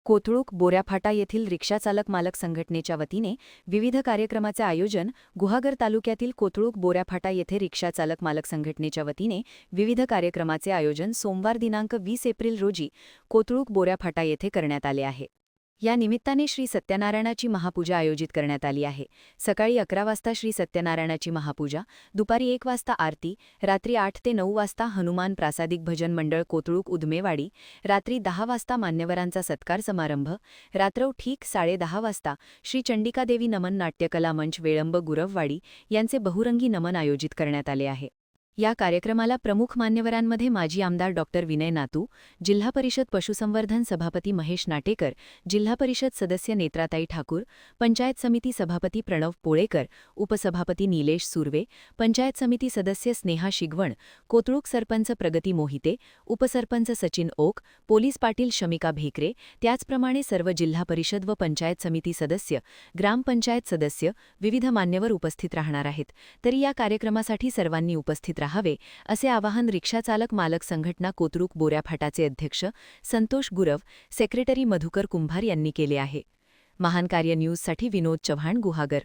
कोथरूड बोऱ्याफाटा येथील रिक्षाचालक मालक संघटनेच्या वतीने विविध कार्यक्रमाचे आयोजन. गुहागर तालुक्यातील कोथरूड बोऱ्याफाटा येथे रिक्षाचालक मालक संघटनेच्या वतीने विविध कार्यक्रमाचे आयोजन सोमवार दिनांक 20 एप्रिल रोजी कोथरूड बोऱ्याफाटा येथे करण्यात आले आहे. या निमित्ताने श्री सत्यनारायणाची महापूजा आयोजित करण्यात आली आहे. सकाळी 11 वाजता श्री सत्यनारायणाची महापूजा, दुपारी 1 वाजता आरती, रात्री 8 ते 9 वाजता हनुमान प्रासादिक भजन मंडळ कोथरूड उधमेवाडी, रात्री 10 वाजता मान्यवरांचा सत्कार समारंभ, रात्रौ ठीक 10:30 वाजता श्री चंडिकादेवी नमन नाट्यकला मंच वेळंब गुरववाडी यांचे बहुरंगी नमन आयोजित करण्यात आले आहे. या कार्यक्रमाला प्रमुख मान्यवरांमध्ये माजी आमदार डॉ. विनय नातू, जिल्हा परिषद पशुसंवर्धन सभापती महेश नाटेकर, जिल्हा परिषद सदस्य नेत्राताई ठाकूर, पंचायत समिती सभापती प्रणव पोळेकर, उपसभापती निलेश सुर्वे, पंचायत समिती सदस्य स्नेहा शिगवण, कोथरूड सरपंच प्रगती मोहिते, उपसरपंच सचिन ओक, पोलीस पाटील शमिका भेकरे, त्याचप्रमाणे सर्व जिल्हा परिषद व पंचायत समिती सदस्य, ग्रामपंचायत सदस्य, विविध मान्यवर उपस्थित राहणार आहेत. तरी या कार्यक्रमासाठी सर्वांनी उपस्थित राहावे असे आवाहन रिक्षाचालक मालक संघटना कोथरूड बोऱ्याफाटाचे अध्यक्ष संतोष गुरव, सेक्रेटरी मधुकर कुंभार यांनी केले आहे. महान कार्य न्यूजसाठी विनोद चव्हाण, गुहागर.